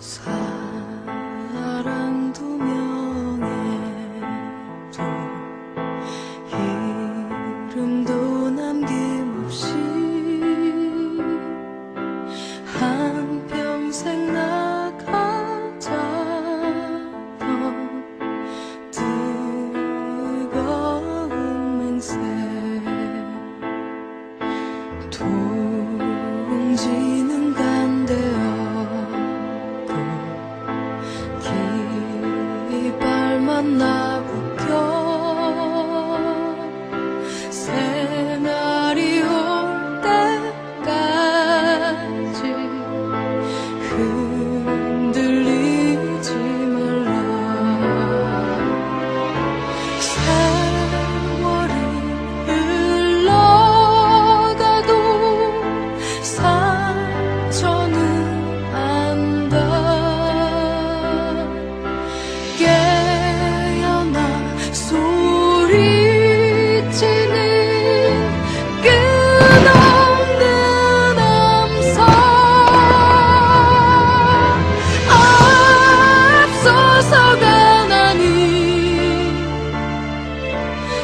사랑 두 명에도 이름도 남김없이 한평생 나가자던 뜨거운 맹세 동지는 간대었고 깃발만 나부껴 새날이 올 때까지 흔들리지 말라. 세월이 흘러가도 상처는 안다. 깨어나 소리치는 끝없는 암살. 앞서서가 나니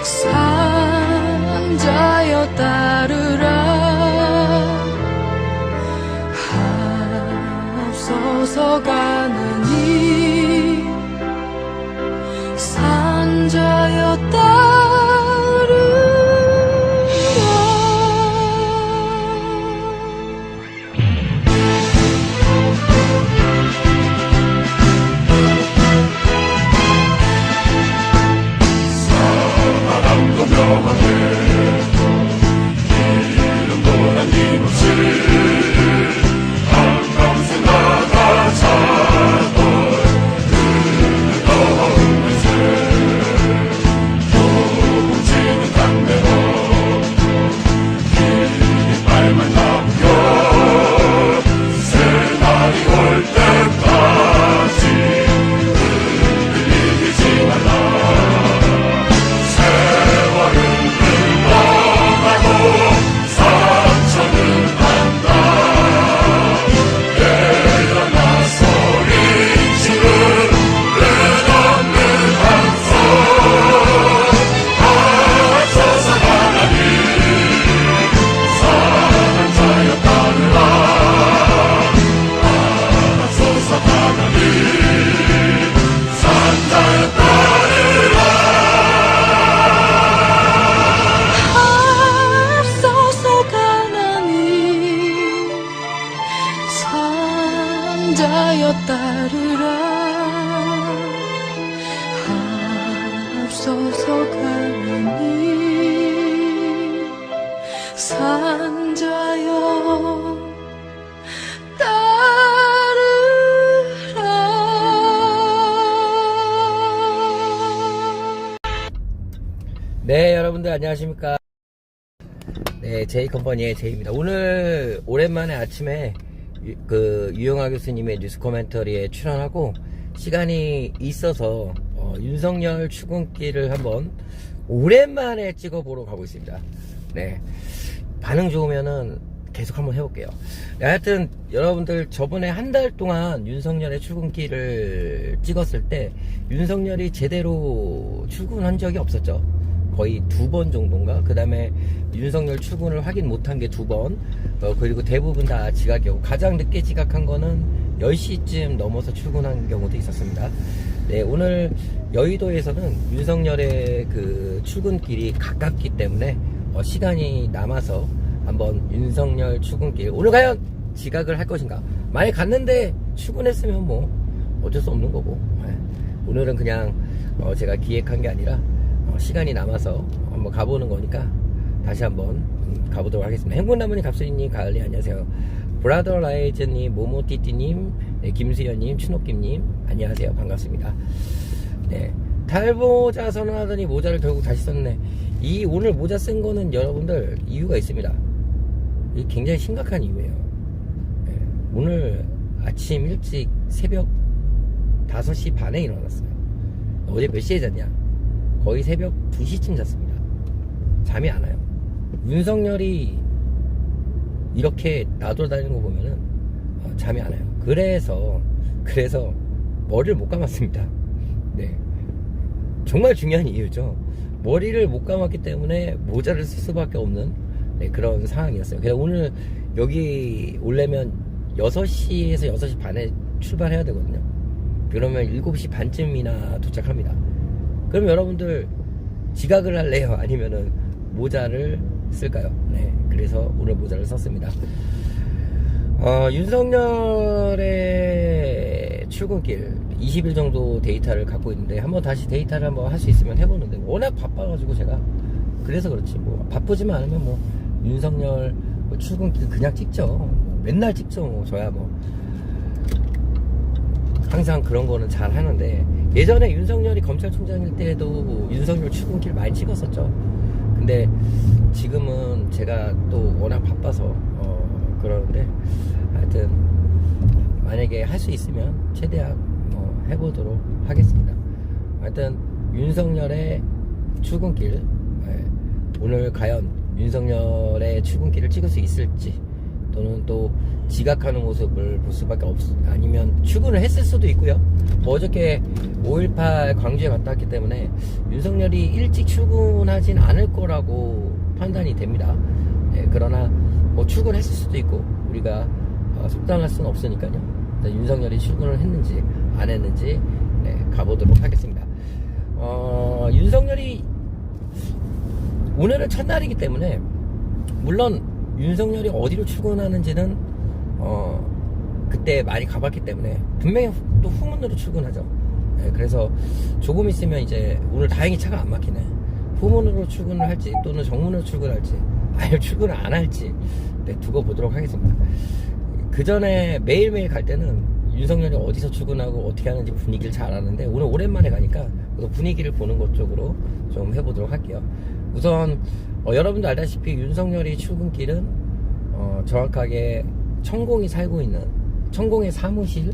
산자여 따르라. 앞서서가 나니 산자여 따르라. 사랑도 명하게 이름도 남김없이 한평생 나가자던 뜨거운 맹세 동지는 담대로 깃발만 나부여 새날이 올 때까지 흔들리지 말라. 세월은 흘러가도 상처는 안다. 깨어나 소리치는 끝없는 함성. 앞서서 가라니 사랑자여 따르라. 앞서서 가라니 산자여 따르라. 앞서서 가나니 산자여 따르라. 앞서서 가나니 산자여 따르라. 네, 여러분들 안녕하십니까. 네, 제이컴퍼니의 제이입니다. 오늘 오랜만에 아침에 유영하 교수님의 뉴스 코멘터리에 출연하고 시간이 있어서 윤석열 출근길을 한번 오랜만에 찍어보러 가고 있습니다. 네, 반응 좋으면은 계속 한번 해볼게요. 네, 하여튼 여러분들 저번에 한 달 동안 윤석열의 출근길을 찍었을 때 윤석열이 제대로 출근한 적이 없었죠. 거의 2번 정도인가? 그 다음에 윤석열 출근을 확인 못한 게 2번. 그리고 대부분 다 지각이고, 가장 늦게 지각한 거는 10시쯤 넘어서 출근한 경우도 있었습니다. 네, 오늘 여의도에서는 윤석열의 그 출근길이 가깝기 때문에 시간이 남아서 한번 윤석열 출근길, 오늘 과연 지각을 할 것인가? 만약 갔는데 출근했으면 뭐 어쩔 수 없는 거고, 네. 오늘은 그냥 제가 기획한 게 아니라 시간이 남아서 한번 가보는 거니까 다시 한번 가보도록 하겠습니다. 행복나무님, 갑수리님, 가을님 안녕하세요. 브라더 라이즈님, 모모띠띠님, 네, 김수현님, 추노김님 안녕하세요. 반갑습니다. 네, 탈모자 선언하더니 모자를 결국 다시 썼네. 이 오늘 모자 쓴 거는 여러분들 이유가 있습니다. 이게 굉장히 심각한 이유예요. 네, 오늘 아침 일찍 새벽 5시 반에 일어났어요. 어제 몇 시에 잤냐? 거의 새벽 2시쯤 잤습니다. 잠이 안 와요. 윤석열이 이렇게 나돌아다니는 거 보면은 잠이 안 와요. 그래서 그래서 머리를 못 감았습니다. 네, 정말 중요한 이유죠. 머리를 못 감았기 때문에 모자를 쓸 수밖에 없는 그런 상황이었어요. 그래서 오늘 여기 오려면 6시에서 6시 반에 출발해야 되거든요. 그러면 7시 반쯤이나 도착합니다. 그럼 여러분들 지각을 할래요? 아니면은 모자를 쓸까요? 네, 그래서 오늘 모자를 썼습니다. 윤석열의 출근길 20일 정도 데이터를 갖고 있는데 한번 다시 데이터를 한번 할 수 있으면 해보는데 워낙 바빠가지고 제가 그래서 그렇지 뭐 바쁘지만 않으면 뭐 윤석열 출근길 그냥 찍죠. 맨날 찍죠. 뭐 저야 뭐 항상 그런 거는 잘 하는데 예전에 윤석열이 검찰총장일 때도 윤석열 출근길 많이 찍었었죠. 근데 지금은 제가 또 워낙 바빠서 그러는데 하여튼 만약에 할 수 있으면 최대한 해보도록 하겠습니다. 하여튼 윤석열의 출근길 오늘 과연 윤석열의 출근길을 찍을 수 있을지 또는 또 지각하는 모습을 볼 수밖에 아니면 출근을 했을 수도 있고요. 뭐 어저께 5.18 광주에 갔다 왔기 때문에 윤석열이 일찍 출근하진 않을 거라고 판단이 됩니다. 그러나 뭐 출근했을 수도 있고 우리가 속단할 수는 없으니까요. 윤석열이 출근을 했는지 안 했는지 가보도록 하겠습니다. 윤석열이 오늘은 첫날이기 때문에 물론 윤석열이 어디로 출근하는지는 그때 많이 가봤기 때문에 분명히 또 후문으로 출근하죠. 그래서 조금 있으면 이제 오늘 다행히 차가 안 막히네. 후문으로 출근을 할지 또는 정문으로 출근할지 아니면 출근을 안 할지 두고 보도록 하겠습니다. 그 전에 매일매일 갈 때는 윤석열이 어디서 출근하고 어떻게 하는지 분위기를 잘 아는데 오늘 오랜만에 가니까 분위기를 보는 것 쪽으로 좀 해보도록 할게요. 우선 여러분도 알다시피 윤석열이 출근길은 정확하게 천공이 살고 있는 천공의 사무실인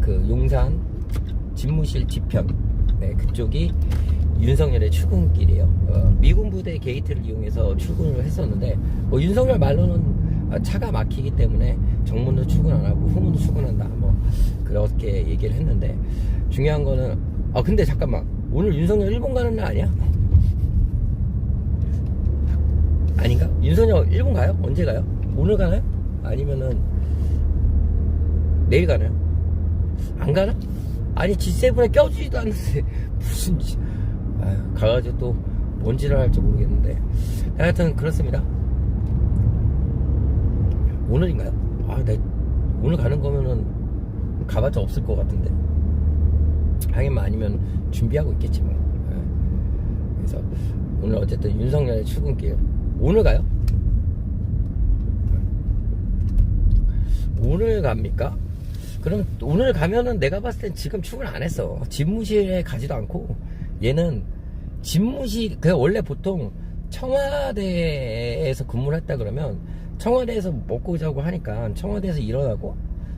그 용산 집무실 뒤편 그쪽이 윤석열의 출근길이에요. 미군 부대 게이트를 이용해서 출근을 했었는데 윤석열 말로는 차가 막히기 때문에 정문으로 출근 안 하고 후문으로 출근한다 뭐 그렇게 얘기를 했는데 중요한 거는 근데 잠깐만 오늘 윤석열 일본 가는 날 아니야? 아닌가? 윤석열 일본 가요? 언제 가요? 오늘 가나요? 아니면은 내일 가나요? 안 가나? 아니 G7에 껴주지도 않는데 무슨 가가지고 또 뭔지를 할지 모르겠는데 하여튼 그렇습니다. 오늘인가요? 오늘 가는 거면은 가봤자 없을 것 같은데 하긴 아니면 준비하고 있겠지 뭐. 그래서 오늘 어쨌든 윤석열의 출근길 오늘 가요? 오늘 갑니까? 그럼 오늘 가면은 내가 봤을 땐 지금 출근 안 했어. 집무실에 가지도 않고 얘는 집무실 원래 보통 청와대에서 근무를 했다 그러면 청와대에서 먹고 자고 하니까 청와대에서 일어나고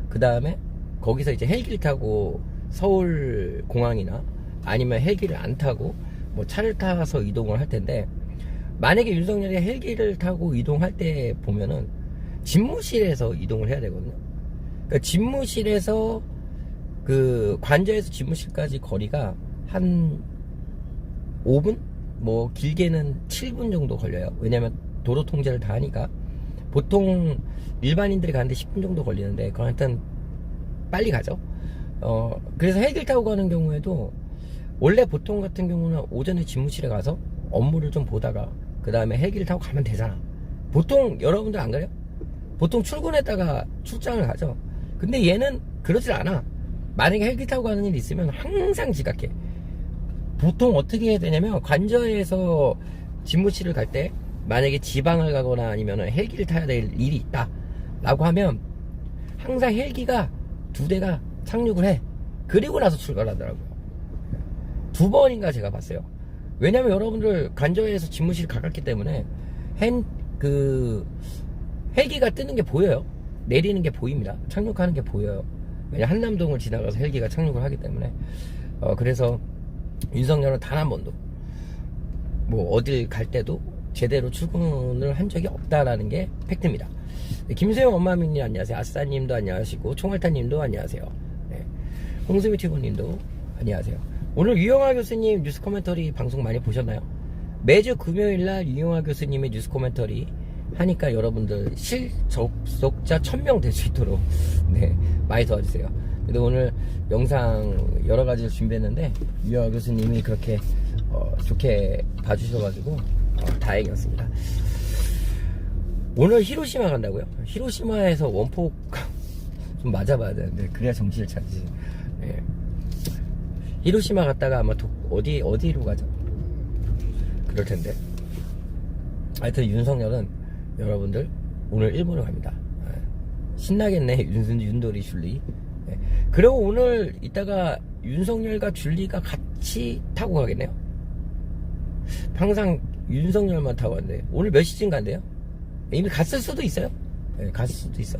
그 다음에 거기서 이제 헬기를 타고 서울 공항이나 아니면 헬기를 안 타고 뭐 차를 타서 이동을 할 텐데 만약에 윤석열이 헬기를 타고 이동할 때 보면은 집무실에서 이동을 해야 되거든요. 그러니까 집무실에서 그 관저에서 집무실까지 거리가 한 5분? 뭐 길게는 7분 정도 걸려요. 왜냐면 도로 통제를 다 하니까 보통 일반인들이 가는데 10분 정도 걸리는데 그건 하여튼 빨리 가죠. 그래서 헬기를 타고 가는 경우에도 원래 보통 같은 경우는 오전에 집무실에 가서 업무를 좀 보다가 그 다음에 헬기를 타고 가면 되잖아. 보통 여러분들 안 그래요? 보통 출근했다가 출장을 가죠. 근데 얘는 그러질 않아. 만약에 헬기 타고 가는 일이 있으면 항상 지각해. 보통 어떻게 해야 되냐면 관저에서 집무실을 갈 때 만약에 지방을 가거나 아니면 헬기를 타야 될 일이 있다 라고 하면 항상 헬기가 2대가 착륙을 해. 그리고 나서 출발하더라고요. 2번인가 제가 봤어요. 왜냐면 여러분들 관저에서 집무실 가깝기 때문에 헬기가 뜨는 게 보여요. 내리는 게 보입니다. 착륙하는 게 보여요. 왜냐 한남동을 지나가서 헬기가 착륙을 하기 때문에 그래서 윤석열은 단 한 번도 뭐 어딜 갈 때도 제대로 출근을 한 적이 없다라는 게 팩트입니다. 네, 김소영 엄마민님 안녕하세요. 아싸님도 안녕하시고 총알타님도 안녕하세요. 네, 홍수미튜브님도 안녕하세요. 오늘 유영아 교수님 뉴스 코멘터리 방송 많이 보셨나요? 매주 금요일날 유영아 교수님의 뉴스 코멘터리 하니까 여러분들 실접속자 1000명 될 수 있도록 네, 많이 도와주세요. 그래도 오늘 영상 여러 가지를 준비했는데 유영아 교수님이 그렇게 좋게 봐주셔가지고 다행이었습니다. 오늘 히로시마 간다고요? 히로시마에서 원폭 좀 맞아봐야 되는데 그래야 정신을 차리지. 네. 히로시마 갔다가 아마 어디로 가죠? 그럴 텐데. 하여튼 윤석열은 여러분들 오늘 일본으로 갑니다. 신나겠네. 윤돌이 줄리. 네. 그리고 오늘 이따가 윤석열과 줄리가 같이 타고 가겠네요. 항상 윤석열만 타고 간대. 오늘 몇 시쯤 간대요? 이미 갔을 수도 있어요. 네, 갔을 수도 있어.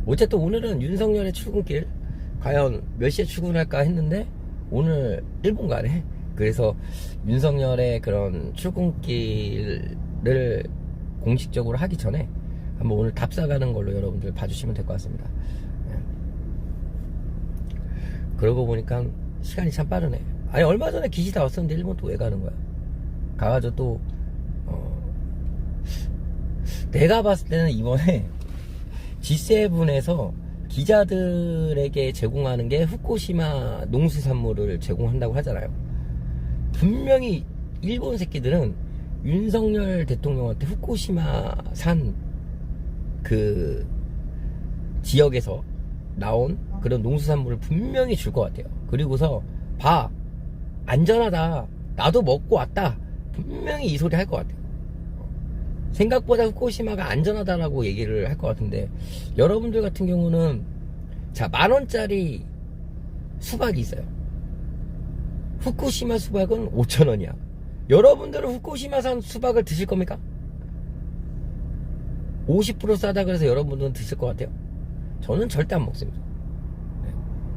어쨌든 오늘은 윤석열의 출근길 과연 몇 시에 출근할까 했는데 오늘 일본 가네. 그래서 윤석열의 그런 출근길을 공식적으로 하기 전에 한번 오늘 답사가는 걸로 여러분들 봐주시면 될 것 같습니다. 네. 그러고 보니까 시간이 참 빠르네. 아니 얼마 전에 기시다 왔었는데 일본 또 왜 가는 거야? 가가지고 또 내가 봤을 때는 이번에 G7에서 기자들에게 제공하는 게 후쿠시마 농수산물을 제공한다고 하잖아요. 분명히 일본 새끼들은 윤석열 대통령한테 후쿠시마산 그 지역에서 나온 그런 농수산물을 분명히 줄 것 같아요. 그리고서 봐, 안전하다, 나도 먹고 왔다, 분명히 이 소리 할 것 같아요. 생각보다 후쿠시마가 안전하다라고 얘기를 할 것 같은데, 여러분들 같은 경우는 자 10,000원짜리 수박이 있어요. 후쿠시마 수박은 5,000원이야. 여러분들은 후쿠시마산 수박을 드실 겁니까? 50% 싸다 그래서 여러분들은 드실 것 같아요? 저는 절대 안 먹습니다. 네.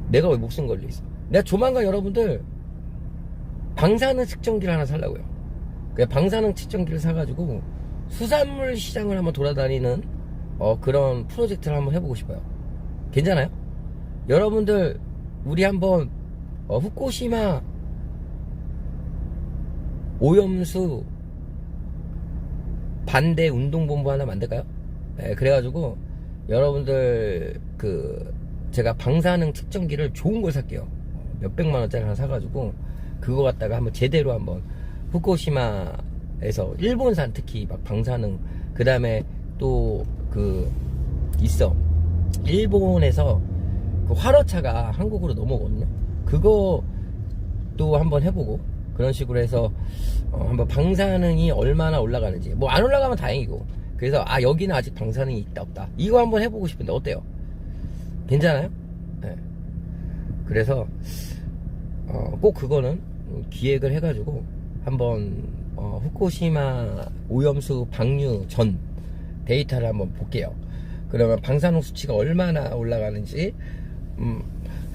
내가 왜 목숨 걸려 있어? 내가 조만간 여러분들 방사능 측정기를 하나 살라고요. 그 방사능 측정기를 사가지고 수산물 시장을 한번 돌아다니는 그런 프로젝트를 한번 해보고 싶어요. 괜찮아요? 여러분들 우리 한번 후쿠시마 오염수 반대 운동본부 하나 만들까요? 네, 그래가지고 여러분들 제가 방사능 측정기를 좋은 걸 살게요. 몇백만원짜리 하나 사가지고 그거 갖다가 한번 제대로 한번 후쿠시마에서 일본산 특히 막 방사능, 그 다음에 또 있어 일본에서 그 화로차가 한국으로 넘어오거든요. 그거 또 한번 해보고 그런 식으로 해서 한번 방사능이 얼마나 올라가는지, 뭐 안 올라가면 다행이고, 그래서 여기는 아직 방사능이 있다 없다 이거 한번 해보고 싶은데 어때요? 괜찮아요? 네. 그래서 꼭 그거는 기획을 해가지고 한번 후쿠시마 오염수 방류 전 데이터를 한번 볼게요. 그러면 방사능 수치가 얼마나 올라가는지,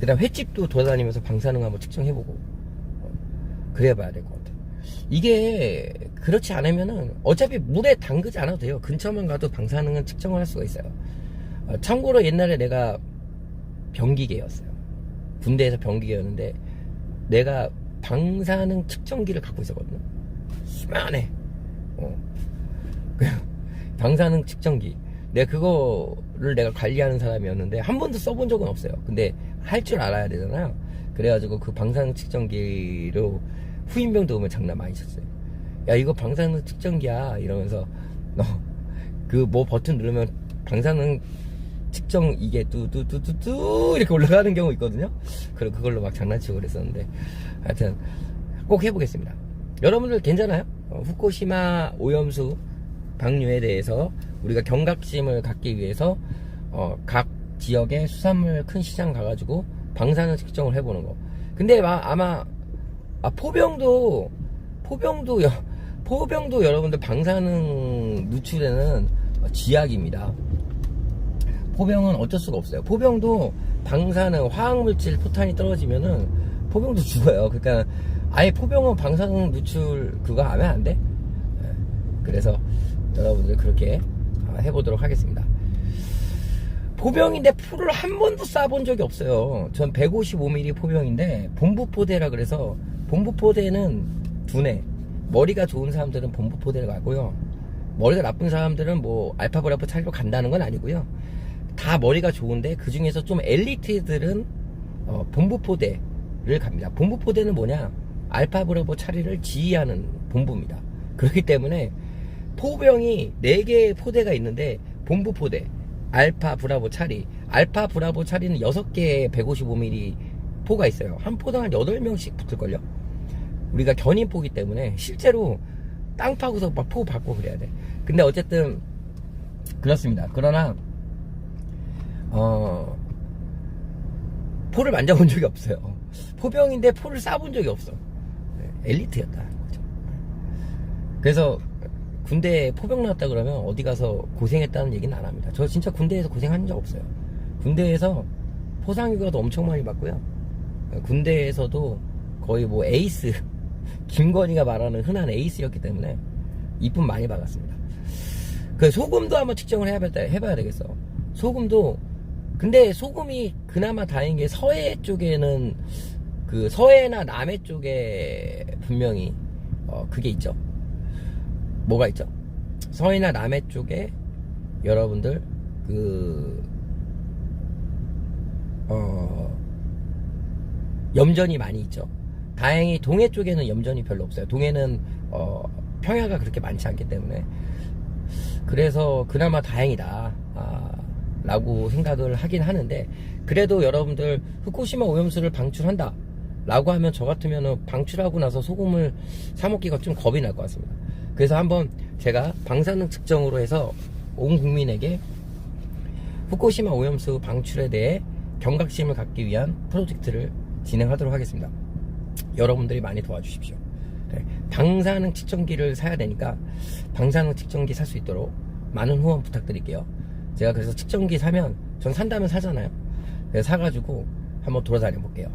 그 다음 횟집도 돌아다니면서 방사능 한번 측정해보고 그래 봐야 될 것 같아요. 이게 그렇지 않으면은 어차피 물에 담그지 않아도 돼요. 근처만 가도 방사능은 측정을 할 수가 있어요. 참고로 옛날에 내가 병기계였어요. 군대에서 병기계였는데 내가 방사능 측정기를 갖고 있었거든요. 희만해. 방사능 측정기. 그거를 내가 관리하는 사람이었는데 한 번도 써본 적은 없어요. 근데 할 줄 알아야 되잖아요. 그래가지고 그 방사능 측정기로 후임병도 오면 장난 많이 쳤어요. 야, 이거 방사능 측정기야 이러면서 뭐 버튼 누르면 방사능 측정 이게 뚜뚜뚜뚜뚜 이렇게 올라가는 경우 있거든요. 그걸로 막 장난치고 그랬었는데, 하여튼 꼭 해보겠습니다. 여러분들 괜찮아요? 후쿠시마 오염수 방류에 대해서 우리가 경각심을 갖기 위해서 각 지역의 수산물 큰 시장 가가지고 방사능 측정을 해보는 거. 근데 아마 포병도 여러분들 방사능 누출에는 쥐약입니다. 포병은 어쩔 수가 없어요. 포병도 방사능, 화학물질 포탄이 떨어지면은 포병도 죽어요. 그러니까 아예 포병은 방사능 누출 그거 하면 안 돼. 그래서 여러분들 그렇게 해보도록 하겠습니다. 포병인데 풀을 한 번도 쏴본 적이 없어요. 전 155mm 포병인데 본부포대라 그래서, 본부포대는 두뇌, 머리가 좋은 사람들은 본부포대를 가고요, 머리가 나쁜 사람들은 뭐 알파 브라보 차리로 간다는 건 아니고요, 다 머리가 좋은데 그 중에서 좀 엘리트들은 본부포대를 갑니다. 본부포대는 뭐냐, 알파 브라보 차리를 지휘하는 본부입니다. 그렇기 때문에 포병이 4개의 포대가 있는데, 본부포대, 알파 브라보 차리, 알파 브라보 차리는 6개의 155mm 포가 있어요. 한 포당 한 8명씩 붙을걸요. 우리가 견인포기 때문에 실제로 땅 파고서 막 포 받고 그래야 돼. 근데 어쨌든 그렇습니다. 그러나 포를 만져본 적이 없어요. 포병인데 포를 쏴본 적이 없어. 엘리트였다는 거죠. 그래서 군대에 포병 나왔다 그러면 어디 가서 고생했다는 얘기는 안 합니다. 저 진짜 군대에서 고생한 적 없어요. 군대에서 포상휴가도 엄청 많이 받고요, 군대에서도 거의 뭐 에이스, 김건희가 말하는 흔한 에이스였기 때문에 이쁨 많이 받았습니다. 그 소금도 한번 측정을 해봐야 되겠어. 소금도, 근데 소금이 그나마 다행인 게 서해 쪽에는, 그 서해나 남해 쪽에 분명히 그게 있죠. 뭐가 있죠? 서해나 남해 쪽에 여러분들 염전이 많이 있죠. 다행히 동해 쪽에는 염전이 별로 없어요. 동해는 평야가 그렇게 많지 않기 때문에, 그래서 그나마 다행이다 라고 생각을 하긴 하는데, 그래도 여러분들 후쿠시마 오염수를 방출한다 라고 하면 저 같으면 방출하고 나서 소금을 사 먹기가 좀 겁이 날 것 같습니다. 그래서 한번 제가 방사능 측정으로 해서 온 국민에게 후쿠시마 오염수 방출에 대해 경각심을 갖기 위한 프로젝트를 진행하도록 하겠습니다. 여러분들이 많이 도와주십시오. 방사능 측정기를 사야 되니까 방사능 측정기 살 수 있도록 많은 후원 부탁드릴게요. 제가 그래서 측정기 사면, 전 산다면 사잖아요. 그래서 사가지고 한번 돌아다녀 볼게요.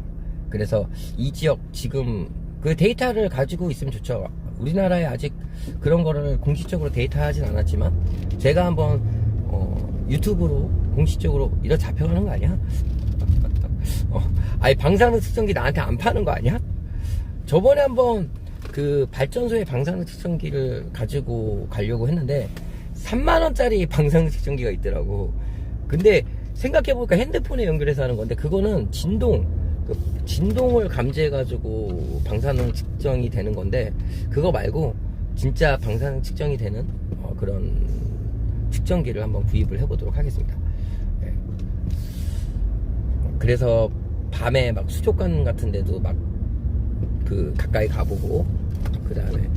그래서 이 지역 지금 그 데이터를 가지고 있으면 좋죠. 우리나라에 아직 그런 거를 공식적으로 데이터하진 않았지만, 제가 한번 유튜브로 공식적으로 이거 잡혀가는 거 아니야? 아니 방사능 측정기 나한테 안 파는 거 아니야? 저번에 한번 그 발전소에 방사능 측정기를 가지고 가려고 했는데 3만원짜리 방사능 측정기가 있더라고. 근데 생각해보니까 핸드폰에 연결해서 하는 건데, 그거는 진동을 감지해가지고 방사능 측정이 되는 건데, 그거 말고 진짜 방사능 측정이 되는 그런 측정기를 한번 구입을 해보도록 하겠습니다. 네. 그래서 밤에 막 수족관 같은 데도 막 그 가까이 가보고, 그 다음에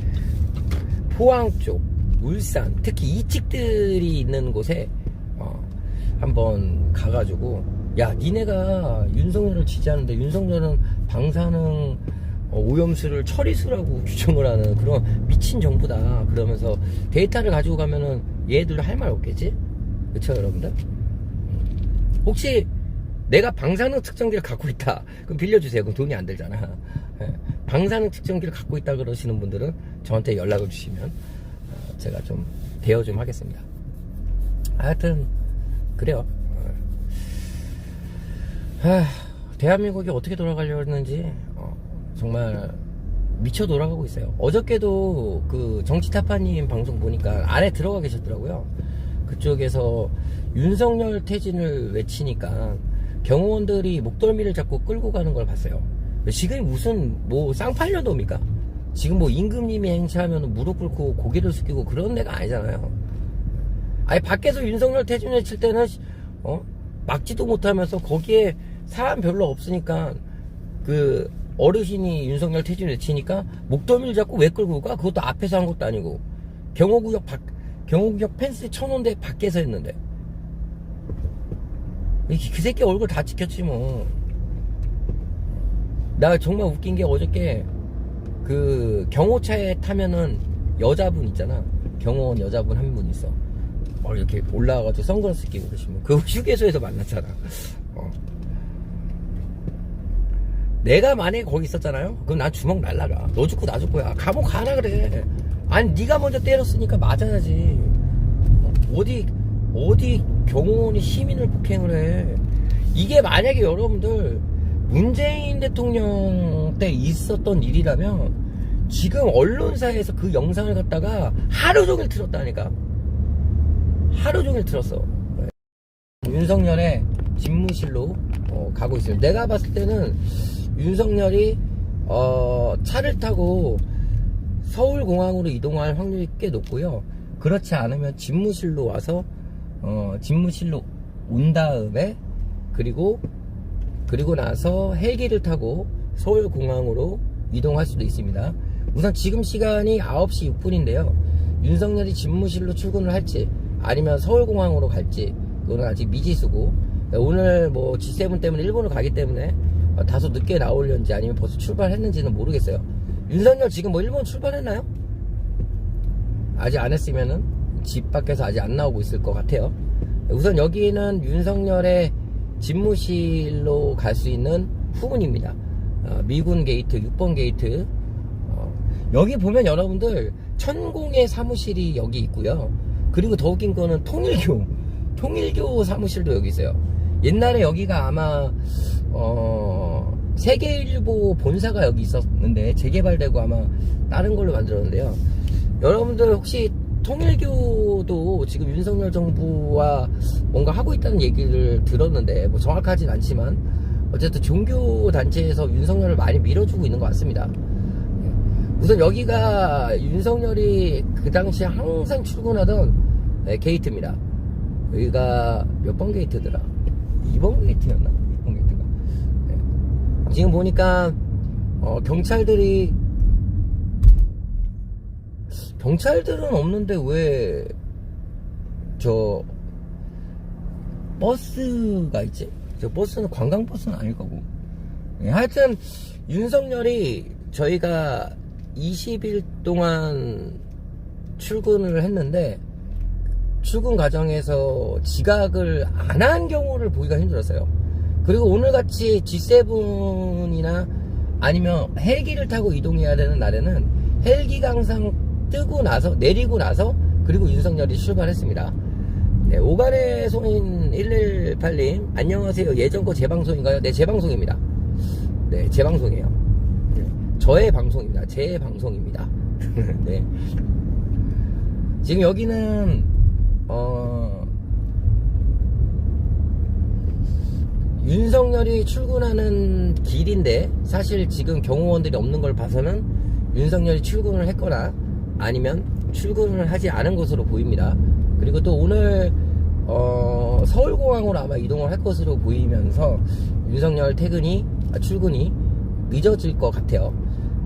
포항 쪽, 울산, 특히 이직들이 있는 곳에 한번 가가지고, 야 니네가 윤석열을 지지하는데 윤석열은 방사능 오염수를 처리수라고 규정을 하는 그런 미친 정부다 그러면서 데이터를 가지고 가면은 얘들 할 말 없겠지? 그쵸 여러분들? 혹시 내가 방사능 측정기를 갖고 있다 그럼 빌려주세요. 그럼 돈이 안 들잖아. 방사능 측정기를 갖고 있다 그러시는 분들은 저한테 연락을 주시면 제가 좀 대여 좀 하겠습니다. 하여튼 그래요. 대한민국이 어떻게 돌아가려고 했는지 정말 미쳐 돌아가고 있어요. 어저께도 그 정치타파님 방송 보니까 안에 들어가 계셨더라고요. 그쪽에서 윤석열 퇴진을 외치니까 경호원들이 목덜미를 잡고 끌고 가는 걸 봤어요. 지금 무슨 뭐 쌍팔년도입니까? 지금 뭐 임금님이 행차하면 무릎 꿇고 고개를 숙이고 그런 데가 아니잖아요. 아니 밖에서 윤석열 퇴진 외칠 때는 막지도 못하면서 거기에 사람 별로 없으니까 그 어르신이 윤석열 퇴진 외치니까 목덜미를 잡고 왜 끌고 가? 그것도 앞에서 한 것도 아니고 경호구역 펜스 쳐놓은데 밖에서 했는데 그 새끼 얼굴 다 찍혔지 뭐. 나 정말 웃긴 게 어저께 그 경호차에 타면은 여자분 있잖아. 경호원 여자분 한 분 있어. 이렇게 올라와가지고 선글라스 끼고 계시면 그 휴게소에서 만났잖아. 내가 만약에 거기 있었잖아요. 그럼 난 주먹 날라가. 너 죽고 나 죽고야. 감옥 가라 그래. 아니 네가 먼저 때렸으니까 맞아야지. 어디 경호원이 시민을 폭행을 해. 이게 만약에 여러분들 문재인 대통령 때 있었던 일이라면 지금 언론사에서 그 영상을 갖다가 하루 종일 틀었다니까. 하루 종일 틀었어. 윤석열의 집무실로 가고 있습니다. 내가 봤을 때는 윤석열이 차를 타고 서울공항으로 이동할 확률이 꽤 높고요. 그렇지 않으면 집무실로 와서 집무실로 온 다음에 그리고 나서 헬기를 타고 서울공항으로 이동할 수도 있습니다. 우선 지금 시간이 9시 6분인데요 윤석열이 집무실로 출근을 할지 아니면 서울공항으로 갈지 그거는 아직 미지수고, 오늘 뭐 G7 때문에 일본을 가기 때문에 다소 늦게 나오려는지 아니면 벌써 출발했는지는 모르겠어요. 윤석열 지금 뭐 일본 출발했나요? 아직 안 했으면은 집 밖에서 아직 안 나오고 있을 것 같아요. 우선 여기는 윤석열의 집무실로 갈 수 있는 후문입니다. 미군 게이트 6번 게이트. 여기 보면 여러분들 천공의 사무실이 여기 있고요. 그리고 더 웃긴 거는 통일교 사무실도 여기 있어요. 옛날에 여기가 아마 세계일보 본사가 여기 있었는데 재개발되고 아마 다른 걸로 만들었는데요. 여러분들 혹시 통일교도 지금 윤석열 정부와 뭔가 하고 있다는 얘기를 들었는데 뭐 정확하진 않지만 어쨌든 종교단체에서 윤석열을 많이 밀어주고 있는 것 같습니다. 우선 여기가 윤석열이 그 당시에 항상 출근하던 게이트입니다. 여기가 몇 번 게이트더라? 2번 게이트였나? 2번 게이트가. 지금 보니까 경찰들은 없는데 왜 저 버스가 있지? 저 버스는 관광버스는 아닐 거고. 하여튼 윤석열이 저희가 20일 동안 출근을 했는데 출근 과정에서 지각을 안 한 경우를 보기가 힘들었어요. 그리고 오늘같이 G7이나 아니면 헬기를 타고 이동해야 되는 날에는 헬기가 항상 뜨고 나서 내리고 나서 그리고 윤석열이 출발했습니다. 네, 오간의 송인 118님 안녕하세요. 예전 거 재방송인가요? 네, 재방송입니다. 네, 재방송이에요. 네, 저의 방송입니다. 제 방송입니다. 네. 지금 여기는 윤석열이 출근하는 길인데 사실 지금 경호원들이 없는 걸 봐서는 윤석열이 출근을 했거나 아니면 출근을 하지 않은 것으로 보입니다. 그리고 또 오늘 서울공항으로 아마 이동을 할 것으로 보이면서 윤석열 출근이 늦어질 것 같아요.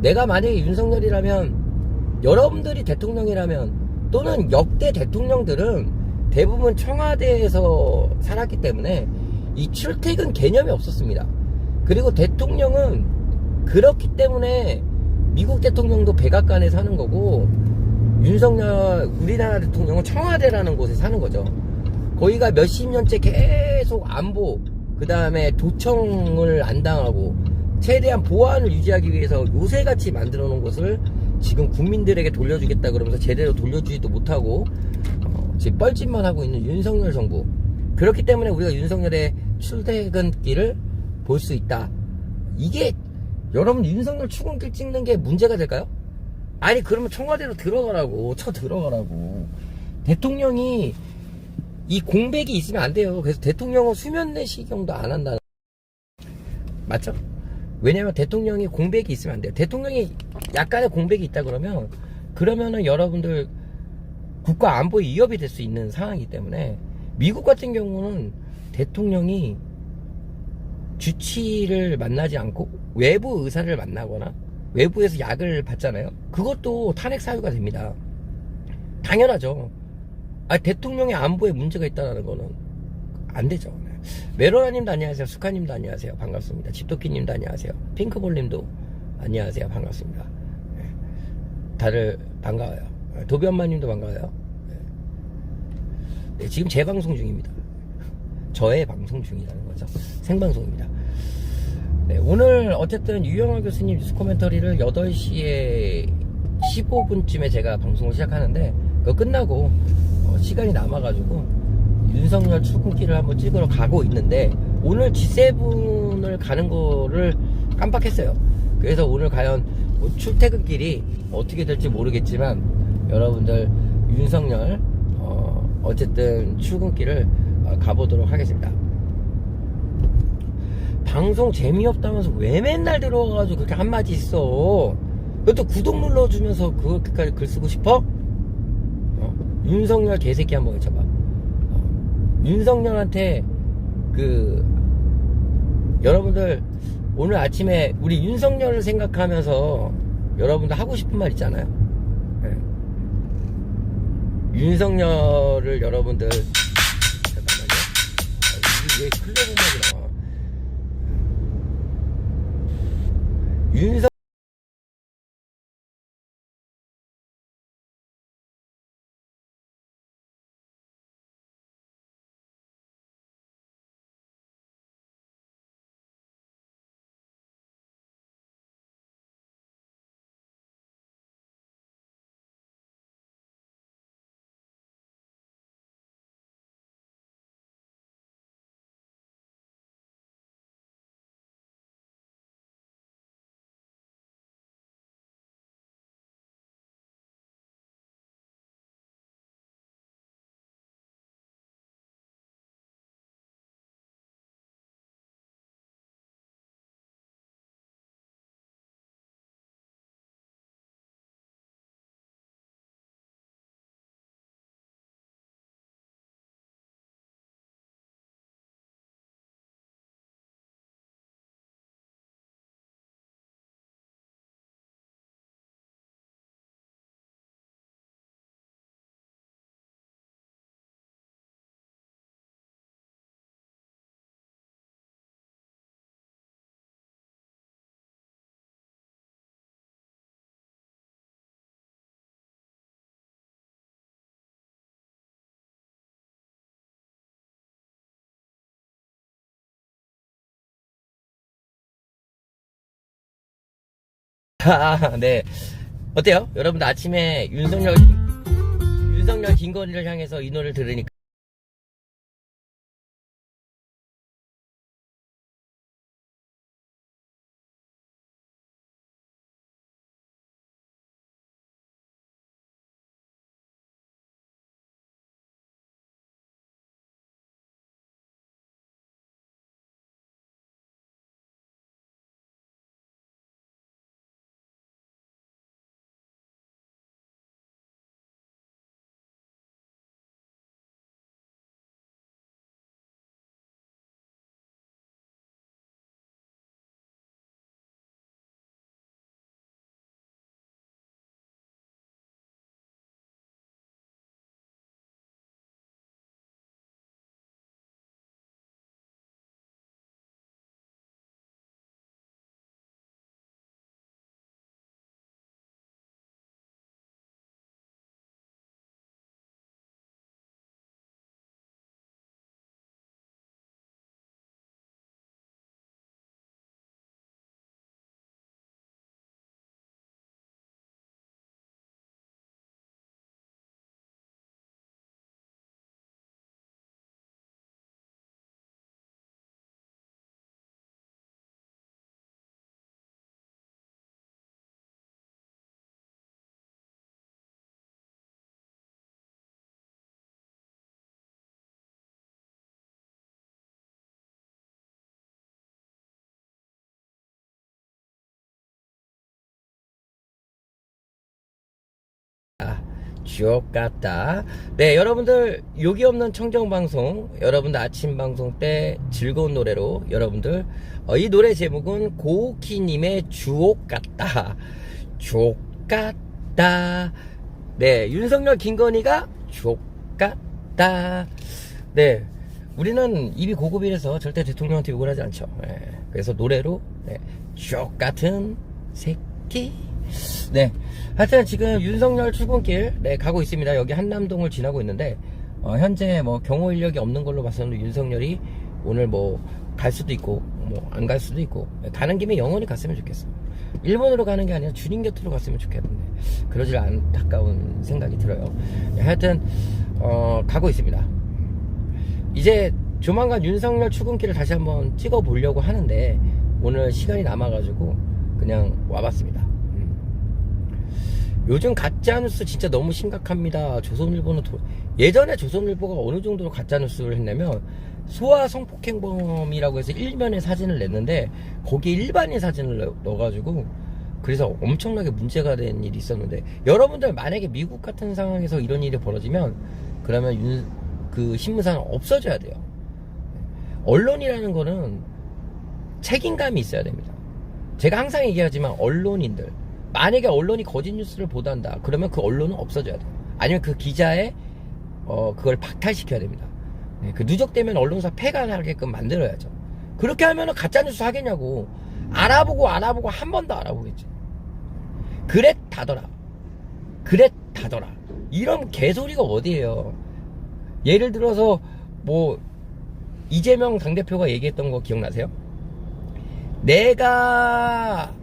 내가 만약에 윤석열이라면, 여러분들이 대통령이라면, 또는 역대 대통령들은 대부분 청와대에서 살았기 때문에 이 출퇴근 개념이 없었습니다. 그리고 대통령은 그렇기 때문에 미국 대통령도 백악관에 사는 거고 윤석열 우리나라 대통령은 청와대라는 곳에 사는 거죠. 거기가 몇십 년째 계속 안보, 그 다음에 도청을 안 당하고 최대한 보안을 유지하기 위해서 요새같이 만들어 놓은 것을 지금 국민들에게 돌려주겠다 그러면서 제대로 돌려주지도 못하고 지금 뻘짓만 하고 있는 윤석열 정부. 그렇기 때문에 우리가 윤석열의 출퇴근길을 볼 수 있다. 이게 여러분 윤석열 출근길 찍는 게 문제가 될까요? 아니 그러면 청와대로 들어가라고, 들어가라고. 대통령이 이 공백이 있으면 안 돼요. 그래서 대통령은 수면 내시경도 안 한다. 맞죠? 왜냐면 대통령이 공백이 있으면 안 돼요. 대통령이 약간의 공백이 있다 그러면은 여러분들 국가 안보에 위협이 될 수 있는 상황이기 때문에 미국 같은 경우는 대통령이 주치를 만나지 않고 외부 의사를 만나거나 외부에서 약을 받잖아요. 그것도 탄핵 사유가 됩니다. 당연하죠. 대통령의 안보에 문제가 있다는 거는 안 되죠. 메로나님도 안녕하세요. 수카님도 안녕하세요. 반갑습니다. 집토끼님도 안녕하세요. 핑크볼님도 안녕하세요. 반갑습니다. 다들 반가워요. 도비엄마님도 반가워요. 네, 지금 재방송 중입니다. 저의 방송 중이라는 거죠. 생방송입니다. 네, 오늘 어쨌든 유영하 교수님 뉴스 코멘터리를 8시에 15분쯤에 제가 방송을 시작하는데 그거 끝나고 시간이 남아가지고 윤석열 출근길을 한번 찍으러 가고 있는데 오늘 G7을 가는 거를 깜빡했어요. 그래서 오늘 과연 뭐 출퇴근길이 어떻게 될지 모르겠지만 여러분들 윤석열 어쨌든 출근길을 가보도록 하겠습니다. 방송 재미없다면서 왜 맨날 들어와가지고 그렇게 한마디 있어? 그것도 구독 눌러주면서 그렇게까지 글 쓰고 싶어? 윤석열 개새끼 한번 외쳐봐. 윤석열한테 여러분들 오늘 아침에 우리 윤석열을 생각하면서 여러분들 하고 싶은 말 있잖아요. 네. 윤석열을 여러분들 잠깐만요. 이게 왜 클럽 음악이 나와? 윤석 네. 어때요? 여러분들 아침에 윤석열 김건희를 향해서 이 노래를 들으니까 주옥 같다. 네, 여러분들 욕이 없는 청정방송, 여러분들 아침 방송 때 즐거운 노래로 여러분들 이 노래 제목은 고우키님의 주옥 같다. 주옥 같다. 네, 윤석열 김건희가 주옥 같다. 네, 우리는 입이 고급이라서 절대 대통령한테 욕을 하지 않죠. 네, 그래서 노래로 주옥 같은 새끼. 네, 하여튼 지금 윤석열 출근길 가고 있습니다. 여기 한남동을 지나고 있는데 현재 뭐 경호 인력이 없는 걸로 봐서는 윤석열이 오늘 뭐 갈 수도 있고 뭐 안 갈 수도 있고, 가는 김에 영원히 갔으면 좋겠어. 일본으로 가는 게 아니라 주님 곁으로 갔으면 좋겠는데 그러질 안타까운 생각이 들어요. 하여튼 가고 있습니다. 이제 조만간 윤석열 출근길을 다시 한번 찍어 보려고 하는데 오늘 시간이 남아가지고 그냥 와봤습니다. 요즘 가짜뉴스 진짜 너무 심각합니다. 조선일보는 예전에 조선일보가 어느 정도로 가짜뉴스를 했냐면 소아 성폭행범이라고 해서 일면의 사진을 냈는데 거기에 일반인 사진을 넣어가지고 그래서 엄청나게 문제가 된 일이 있었는데, 여러분들 만약에 미국 같은 상황에서 이런 일이 벌어지면 그러면 그 신문사는 없어져야 돼요. 언론이라는 거는 책임감이 있어야 됩니다. 제가 항상 얘기하지만 언론인들, 만약에 언론이 거짓 뉴스를 보도한다 그러면 그 언론은 없어져야 돼요. 아니면 그 기자의 그걸 박탈시켜야 됩니다. 그 누적되면 언론사 폐가 나게끔 만들어야죠. 그렇게 하면은 가짜뉴스 하겠냐고. 알아보고 한 번 더 알아보겠지. 그랬다더라 이런 개소리가 어디예요. 예를 들어서 뭐 이재명 당대표가 얘기했던 거 기억나세요? 내가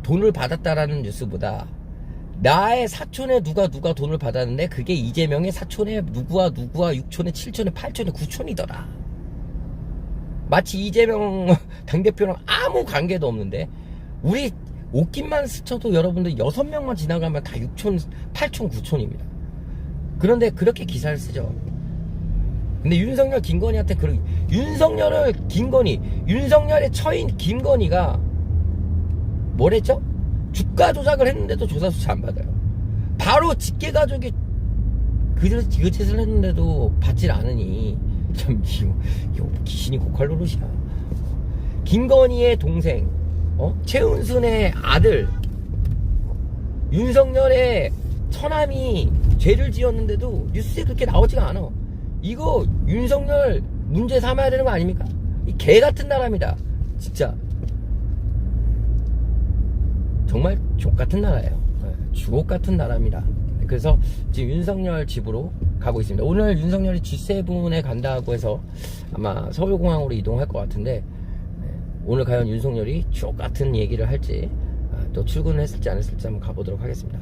돈을 받았다라는 뉴스보다 나의 사촌에 누가 돈을 받았는데 그게 이재명의 사촌에 누구와 6촌에 7촌에 8촌에 9촌이더라. 마치 이재명 당대표랑 아무 관계도 없는데, 우리 옷깃만 스쳐도 여러분들 6명만 지나가면 다 6촌, 8촌, 9촌입니다. 그런데 그렇게 기사를 쓰죠. 근데 윤석열, 김건희한테 윤석열의 처인 김건희가 뭐랬죠? 주가 조작을 했는데도 조사수치 안 받아요. 바로 직계가족이 그 짓을 했는데도 받질 않으니 참 이거 귀신이 고칼 노릇이야. 김건희의 동생 최은순의 아들 윤석열의 처남이 죄를 지었는데도 뉴스에 그렇게 나오지가 않아. 이거 윤석열 문제 삼아야 되는 거 아닙니까? 이 개 같은 나라입니다. 진짜 정말 족 같은 나라예요. 주옥 같은 나라입니다. 그래서 지금 윤석열 집으로 가고 있습니다. 오늘 윤석열이 G7에 간다고 해서 아마 서울공항으로 이동할 것 같은데, 오늘 과연 윤석열이 주옥 같은 얘기를 할지, 또 출근을 했을지 안 했을지 한번 가보도록 하겠습니다.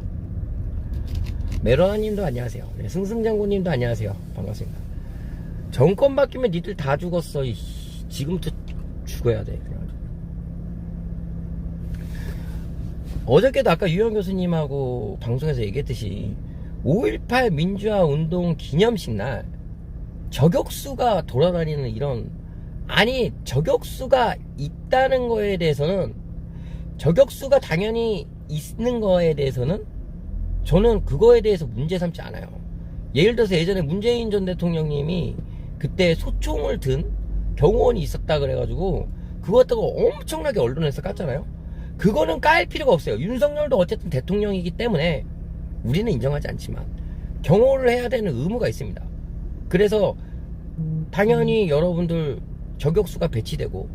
메로나님도 안녕하세요. 승승장군님도 안녕하세요. 반갑습니다. 정권 바뀌면 니들 다 죽었어. 지금부터 죽어야 돼. 어저께도 아까 유영 교수님하고 방송에서 얘기했듯이 5.18 민주화 운동 기념식 날 저격수가 돌아다니는 이런, 아니 저격수가 있다는 거에 대해서는, 저격수가 당연히 있는 거에 대해서는 저는 그거에 대해서 문제 삼지 않아요. 예를 들어서 예전에 문재인 전 대통령님이 그때 소총을 든 경호원이 있었다 그래가지고 그거 갖다가 엄청나게 언론에서 깠잖아요. 그거는 깔 필요가 없어요. 윤석열도 어쨌든 대통령이기 때문에 우리는 인정하지 않지만 경호를 해야 되는 의무가 있습니다. 그래서 당연히 여러분들 저격수가 배치되고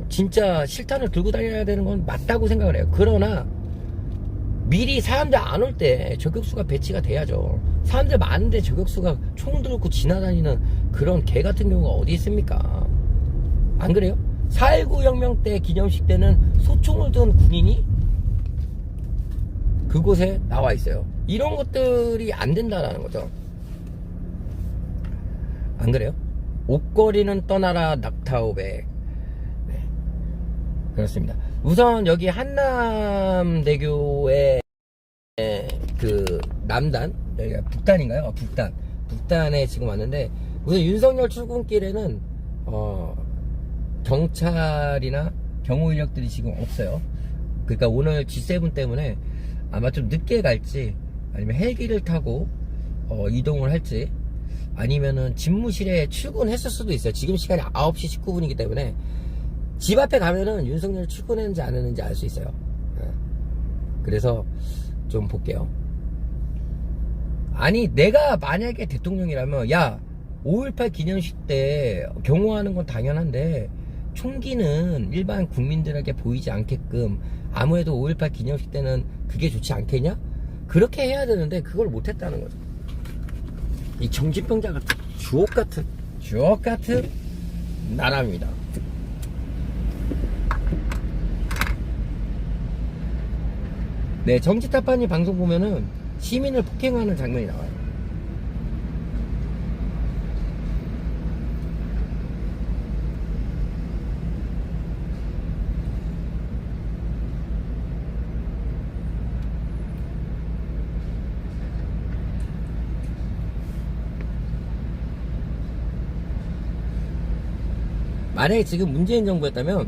진짜 실탄을 들고 다녀야 되는 건 맞다고 생각을 해요. 그러나 미리 사람들 안 올 때 저격수가 배치가 돼야죠. 사람들 많은데 저격수가 총 들고 지나다니는 그런 개 같은 경우가 어디 있습니까? 안 그래요? 4.19 혁명 때 기념식 때는 소총을 든 군인이 그곳에 나와 있어요. 이런 것들이 안 된다라는 거죠. 안 그래요? 옷걸이는 떠나라 낙타오백. 네, 그렇습니다. 우선 여기 한남대교에 그 남단, 여기가 북단인가요? 북단에 지금 왔는데, 우선 윤석열 출근길에는 경찰이나 경호 인력들이 지금 없어요. 그러니까 오늘 G7 때문에 아마 좀 늦게 갈지, 아니면 헬기를 타고 이동을 할지, 아니면은 집무실에 출근했을 수도 있어요. 지금 시간이 9시 19분이기 때문에 집 앞에 가면은 윤석열 출근했는지 안 했는지 알 수 있어요. 그래서 좀 볼게요. 아니 내가 만약에 대통령이라면, 야 5.18 기념식 때 경호하는 건 당연한데 총기는 일반 국민들에게 보이지 않게끔, 아무래도 5.18 기념식 때는 그게 좋지 않겠냐? 그렇게 해야 되는데 그걸 못했다는 거죠. 이 정신병자 같은 주옥 같은 나라입니다. 네, 정치타파니 방송 보면은 시민을 폭행하는 장면이 나와요. 만약에 지금 문재인 정부였다면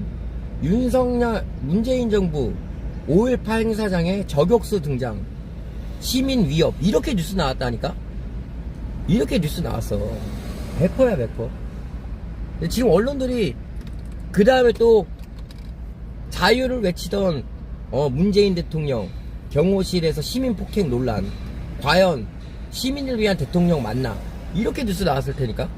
문재인 정부 5.18 행사장에 저격수 등장, 시민 위협, 이렇게 뉴스 나왔다니까? 이렇게 뉴스 나왔어. 100%야 100%. 지금 언론들이 그 다음에 또 자유를 외치던 문재인 대통령 경호실에서 시민 폭행 논란, 과연 시민을 위한 대통령 맞나, 이렇게 뉴스 나왔을 테니까.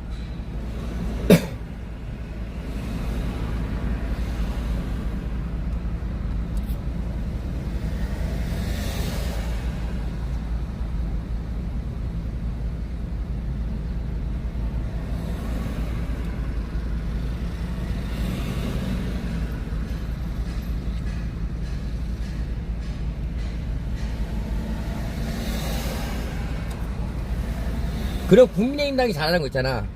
그리고 국민의힘당이 잘하는 거 있잖아.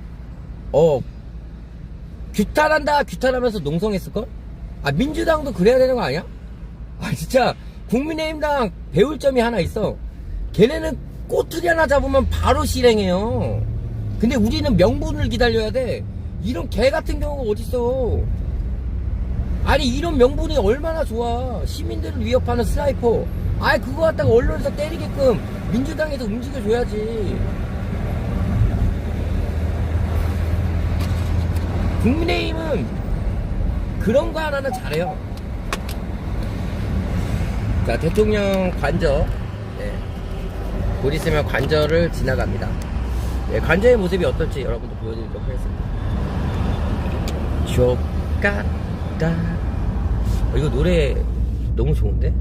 규탄하면서 농성했을걸? 아, 민주당도 그래야 되는 거 아니야? 아, 진짜 국민의힘당 배울 점이 하나 있어. 걔네는 꼬투리 하나 잡으면 바로 실행해요. 근데 우리는 명분을 기다려야 돼. 이런 개 같은 경우가 어딨어. 아니, 이런 명분이 얼마나 좋아. 시민들을 위협하는 스나이퍼. 아이, 그거 갖다가 언론에서 때리게끔 민주당에서 움직여줘야지. 국민의힘은 그런 거 하나는 잘해요. 자, 대통령 관저. 네. 곧 있으면 관저를 지나갑니다. 네, 관저의 모습이 어떨지 여러분도 보여드리도록 하겠습니다. 좁같다. 이거 노래 너무 좋은데?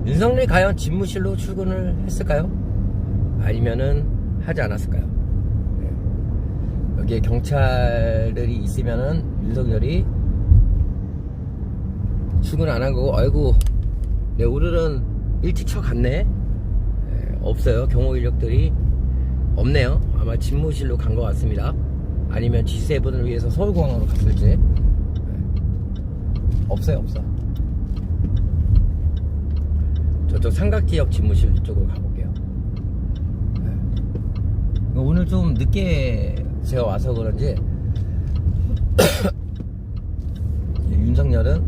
윤석열이 과연 집무실로 출근을 했을까요? 아니면은 하지 않았을까요? 네. 여기에 경찰들이 있으면은 윤석열이 출근 안 한 거고, 아이고, 네, 오늘은 일찍 쳐갔네? 네, 없어요. 경호 인력들이 없네요. 아마 집무실로 간 것 같습니다. 아니면 G7을 위해서 서울공항으로 갔을지. 네. 없어요. 저쪽 삼각지역 집무실 쪽으로 가볼게요. 네. 오늘 좀 늦게 제가 와서 그런지 윤석열은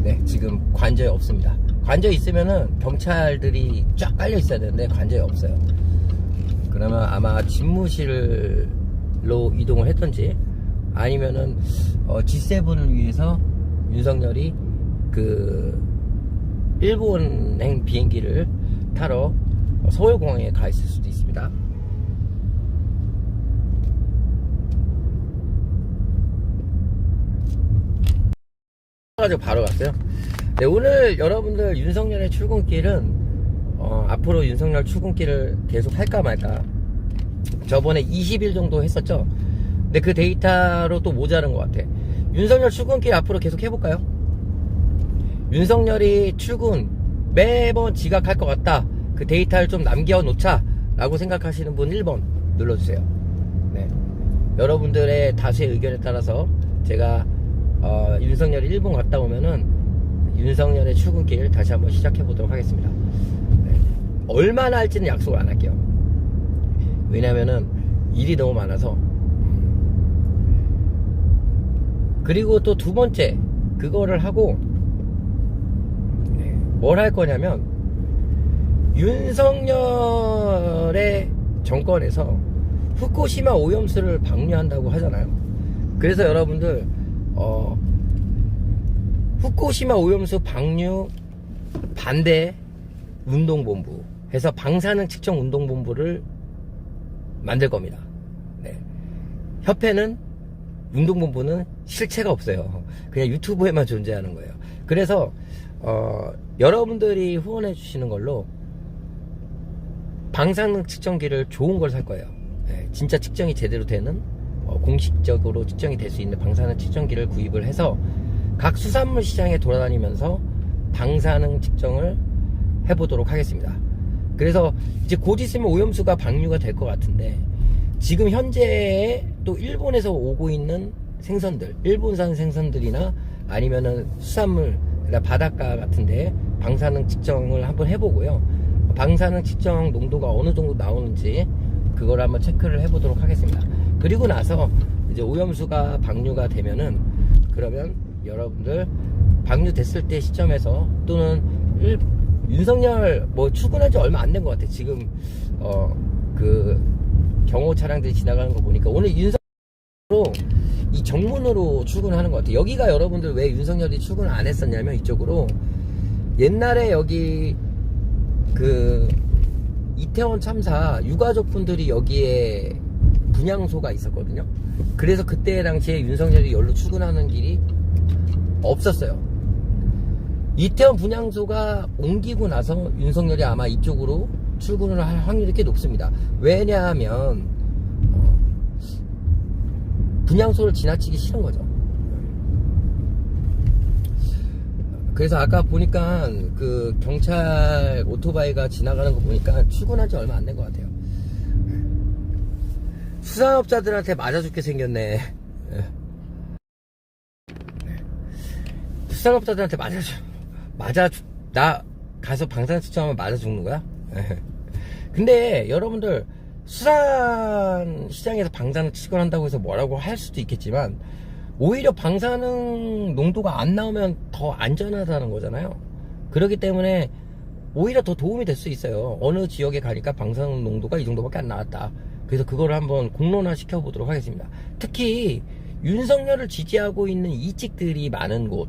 네, 지금 관저에 없습니다. 관저에 있으면은 경찰들이 쫙 깔려 있어야 되는데 관저에 없어요. 그러면 아마 집무실로 이동을 했던지, 아니면은 G7을 위해서 윤석열이 그 일본행 비행기를 타러 서울공항에 가 있을 수도 있습니다. 가지고 바로 갔어요. 네, 오늘 여러분들 윤석열의 출근길은 앞으로 윤석열 출근길을 계속 할까 말까. 저번에 20일 정도 했었죠. 근데 그 데이터로 또 모자란 것 같아. 윤석열 출근길 앞으로 계속 해볼까요? 윤석열이 출근 매번 지각할 것 같다, 그 데이터를 좀 남겨놓자 라고 생각하시는 분 1번 눌러주세요. 네. 여러분들의 다수의 의견에 따라서 제가 윤석열이 일본 갔다 오면은 윤석열의 출근길 다시 한번 시작해 보도록 하겠습니다. 네. 얼마나 할지는 약속을 안 할게요. 왜냐면은 일이 너무 많아서. 그리고 또 두 번째, 그거를 하고 뭘 할 거냐면, 윤석열의 정권에서 후쿠시마 오염수를 방류한다고 하잖아요. 그래서 여러분들 후쿠시마 오염수 방류 반대 운동본부 해서 방사능 측정 운동본부를 만들 겁니다. 네. 협회는, 운동본부는 실체가 없어요. 그냥 유튜브에만 존재하는 거예요. 그래서 여러분들이 후원해 주시는 걸로 방사능 측정기를 좋은 걸 살 거예요. 예, 진짜 측정이 제대로 되는 공식적으로 측정이 될 수 있는 방사능 측정기를 구입을 해서 각 수산물 시장에 돌아다니면서 방사능 측정을 해보도록 하겠습니다. 그래서 이제 곧 있으면 오염수가 방류가 될 것 같은데, 지금 현재 또 일본에서 오고 있는 생선들, 일본산 생선들이나 아니면은 수산물, 그러니까 바닷가 같은데 방사능 측정을 한번 해보고요. 방사능 측정 농도가 어느 정도 나오는지 그걸 한번 체크를 해보도록 하겠습니다. 그리고 나서 이제 오염수가 방류가 되면은, 그러면 여러분들 방류됐을 때 시점에서, 또는 윤석열 뭐 출근한 지 얼마 안 된 것 같아. 지금 그 경호 차량들이 지나가는 거 보니까 오늘 윤석열로 이 정문으로 출근하는 것 같아. 여기가 여러분들 왜 윤석열이 출근을 안 했었냐면, 이쪽으로 옛날에 여기 그 이태원 참사 유가족분들이 여기에 분향소가 있었거든요. 그래서 그때 당시에 윤석열이 여기로 출근하는 길이 없었어요. 이태원 분향소가 옮기고 나서 윤석열이 아마 이쪽으로 출근을 할 확률이 꽤 높습니다. 왜냐하면 분향소를 지나치기 싫은 거죠. 그래서 아까 보니까 그 경찰 오토바이가 지나가는 거 보니까 출근한 지 얼마 안 된 것 같아요. 수산업자들한테 맞아 죽게 생겼네. 수산업자들한테 나 가서 방사능 측정하면 맞아 죽는 거야? 근데 여러분들 수산 시장에서 방사능 측정한다고 해서 뭐라고 할 수도 있겠지만, 오히려 방사능 농도가 안 나오면 더 안전하다는 거잖아요. 그렇기 때문에 오히려 더 도움이 될 수 있어요. 어느 지역에 가니까 방사능 농도가 이 정도밖에 안 나왔다. 그래서 그거를 한번 공론화 시켜보도록 하겠습니다. 특히 윤석열을 지지하고 있는 이직들이 많은 곳,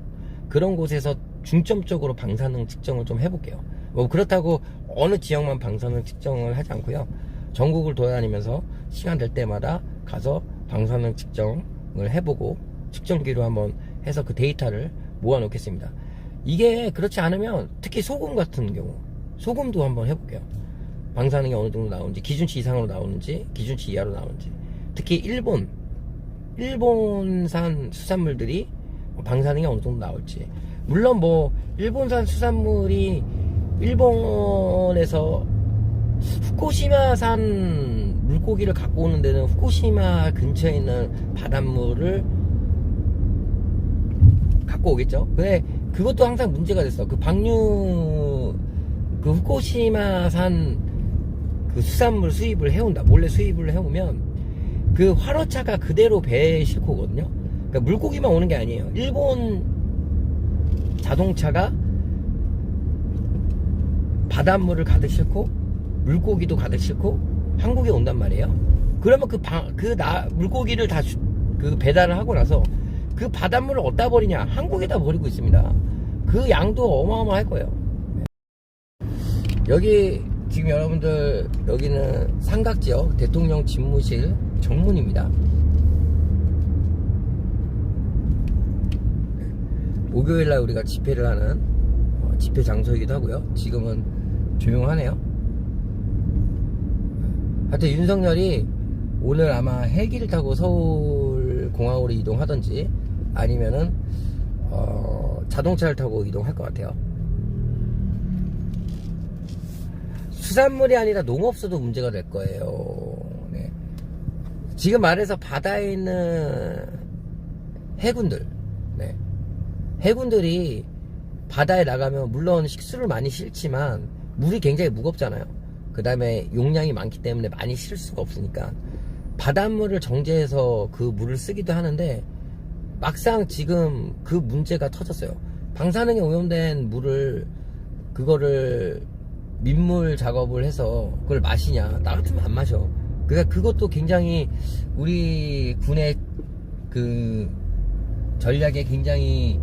그런 곳에서 중점적으로 방사능 측정을 좀 해볼게요. 뭐 그렇다고 어느 지역만 방사능 측정을 하지 않고요. 전국을 돌아다니면서 시간 될 때마다 가서 방사능 측정을 해보고 측정기로 한번 해서 그 데이터를 모아 놓겠습니다. 이게 그렇지 않으면 특히 소금 같은 경우, 소금도 한번 해볼게요. 방사능이 어느 정도 나오는지, 기준치 이상으로 나오는지, 기준치 이하로 나오는지. 특히 일본산 수산물들이 방사능이 어느 정도 나올지. 물론 뭐 일본산 수산물이 일본에서 후쿠시마산 물고기를 갖고 오는 데는 후쿠시마 근처에 있는 바닷물을 갖고 오겠죠. 근데 그것도 항상 문제가 됐어. 그 후쿠시마산 그 수산물 수입을 해온다. 몰래 수입을 해오면 그 화로차가 그대로 배에 싣고 오거든요. 그러니까 물고기만 오는 게 아니에요. 일본 자동차가 바닷물을 가득 싣고 물고기도 가득 싣고 한국에 온단 말이에요. 그러면 물고기를 다 배달을 하고 나서 그 바닷물을 어디다 버리냐? 한국에다 버리고 있습니다. 그 양도 어마어마할 거예요. 여기 지금 여러분들, 여기는 삼각지역 대통령 집무실 정문입니다. 목요일날 우리가 집회를 하는 집회 장소이기도 하고요. 지금은 조용하네요. 하여튼 윤석열이 오늘 아마 헬기를 타고 서울 공항으로 이동하던지 아니면은 자동차를 타고 이동할 것 같아요. 수산물이 아니라 농업소도 문제가 될 거예요. 네. 지금 말해서 바다에 있는 해군들, 네. 해군들이 바다에 나가면 물론 식수를 많이 실지만 물이 굉장히 무겁잖아요. 그 다음에 용량이 많기 때문에 많이 실 수가 없으니까 바닷물을 정제해서 그 물을 쓰기도 하는데, 막상 지금 그 문제가 터졌어요. 방사능에 오염된 물을, 그거를 민물 작업을 해서 그걸 마시냐? 나 같으면 안 마셔. 그러니까 그것도 굉장히 우리 군의 그 전략에 굉장히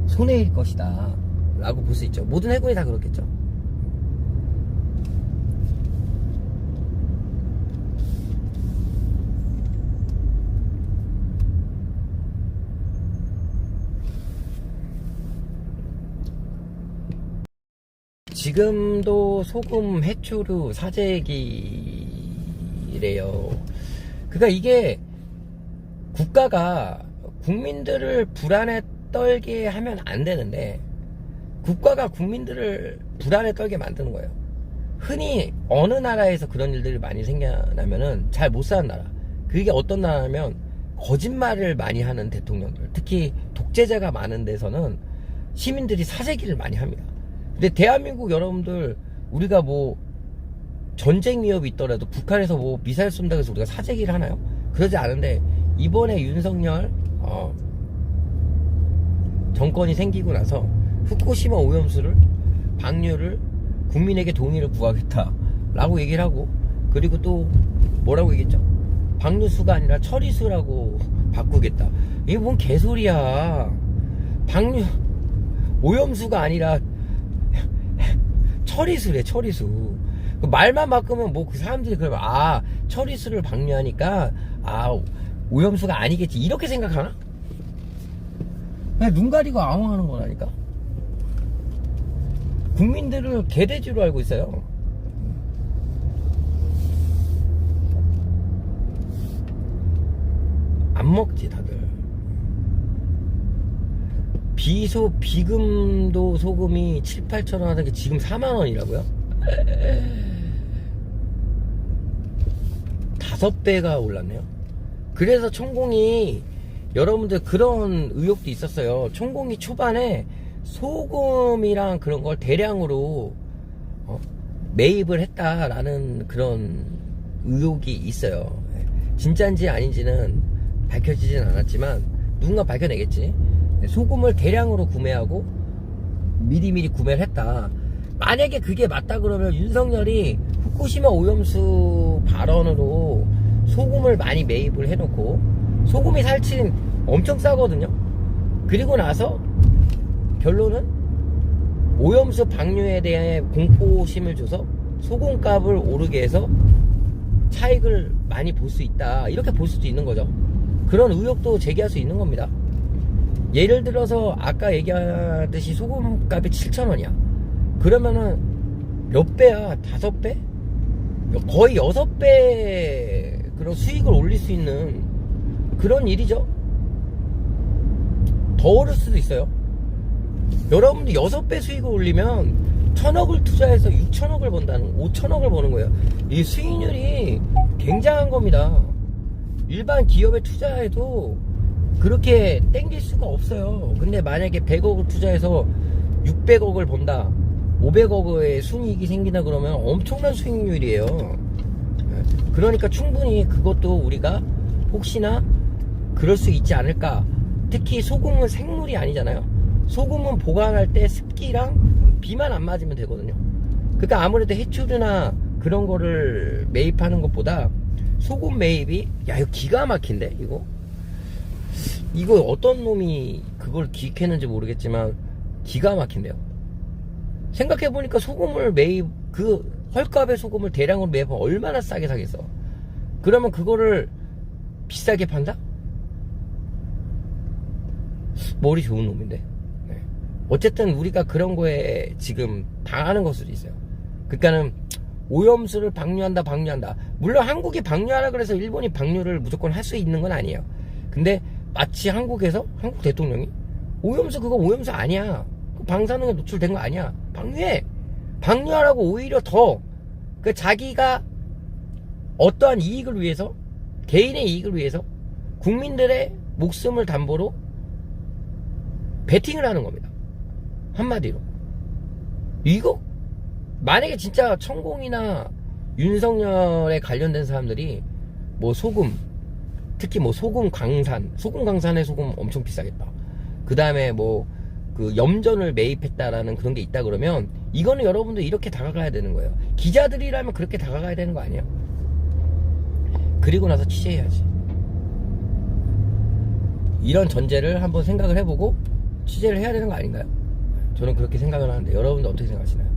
손해일 것이다 라고 볼 수 있죠. 모든 해군이 다 그렇겠죠. 지금도 소금 해초류 사재기래요. 그러니까 이게 국가가 국민들을 불안에 떨게 하면 안 되는데 국가가 국민들을 불안에 떨게 만드는 거예요. 흔히 어느 나라에서 그런 일들이 많이 생겨나면은 잘 못 사는 나라. 그게 어떤 나라냐면 거짓말을 많이 하는 대통령들, 특히 독재자가 많은 데서는 시민들이 사재기를 많이 합니다. 근데 대한민국 여러분들, 우리가 뭐 전쟁 위협이 있더라도 북한에서 뭐 미사일 쏜다고 해서 우리가 사재기를 하나요? 그러지 않은데 이번에 윤석열 정권이 생기고 나서 후쿠시마 오염수를 방류를 국민에게 동의를 구하겠다라고 얘기를 하고, 그리고 또 뭐라고 얘기했죠? 방류수가 아니라 처리수라고 바꾸겠다. 이게 뭔 개소리야. 방류 오염수가 아니라 처리수래, 처리수. 말만 바꾸면 뭐 그 사람들이 그러면 처리수를 방류하니까 오염수가 아니겠지 이렇게 생각하나? 그냥 눈 가리고 아웅하는 거라니까. 국민들을 개돼지로 알고 있어요. 안 먹지 다들. 비금도 소금이 7, 8천 원 하던 게 지금 4만 원이라고요? 5배가 올랐네요. 그래서 천공이, 여러분들 그런 의혹도 있었어요. 천공이 초반에 소금이랑 그런 걸 대량으로 매입을 했다라는 그런 의혹이 있어요. 진짜인지 아닌지는 밝혀지진 않았지만 누군가 밝혀내겠지. 소금을 대량으로 구매하고 미리미리 구매를 했다. 만약에 그게 맞다 그러면 윤석열이 후쿠시마 오염수 발언으로 소금을 많이 매입을 해놓고, 소금이 사실 엄청 싸거든요. 그리고 나서 결론은 오염수 방류에 대해 공포심을 줘서 소금값을 오르게 해서 차익을 많이 볼 수 있다, 이렇게 볼 수도 있는 거죠. 그런 의혹도 제기할 수 있는 겁니다. 예를 들어서 아까 얘기하듯이 소금값이 7,000원이야. 그러면은 몇 배야? 5배? 거의 6배 그런 수익을 올릴 수 있는 그런 일이죠. 더 오를 수도 있어요. 여러분들 6배 수익을 올리면 1,000억을 투자해서 6,000억을 번다는, 5,000억을 버는 거예요. 이 수익률이 굉장한 겁니다. 일반 기업에 투자해도 그렇게 땡길 수가 없어요. 근데 만약에 100억을 투자해서 600억을 번다, 500억의 순이익이 생기다 그러면 엄청난 수익률이에요. 그러니까 충분히 그것도 우리가 혹시나 그럴 수 있지 않을까. 특히 소금은 생물이 아니잖아요. 소금은 보관할 때 습기랑 비만 안 맞으면 되거든요. 그러니까 아무래도 해초류나 그런 거를 매입하는 것보다 소금 매입이, 이거 기가 막힌데 이거 어떤 놈이 그걸 기획했는지 모르겠지만 기가 막힌데요. 생각해보니까 소금을 헐값의 소금을 대량으로 매입하면 얼마나 싸게 사겠어. 그러면 그거를 비싸게 판다? 머리 좋은 놈인데. 네. 어쨌든 우리가 그런 거에 지금 당하는 걸 수도 있어요. 그러니까는 오염수를 방류한다. 물론 한국이 방류하라 그래서 일본이 방류를 무조건 할 수 있는 건 아니에요. 근데 마치 한국 대통령이 그거 오염수 아니야, 방사능에 노출된 거 아니야, 방류하라고 오히려 더 자기가 어떠한 이익을 위해서, 개인의 이익을 위해서 국민들의 목숨을 담보로 베팅을 하는 겁니다. 한마디로. 이거 만약에 진짜 천공이나 윤석열에 관련된 사람들이 뭐 소금, 특히 뭐 소금 강산의 소금 엄청 비싸겠다, 그 다음에 뭐 그 염전을 매입했다라는 그런 게 있다 그러면 이거는 여러분들 이렇게 다가가야 되는 거예요. 기자들이라면 그렇게 다가가야 되는 거 아니에요? 그리고 나서 취재해야지. 이런 전제를 한번 생각을 해보고 취재를 해야 되는 거 아닌가요? 저는 그렇게 생각을 하는데 여러분들 어떻게 생각하시나요?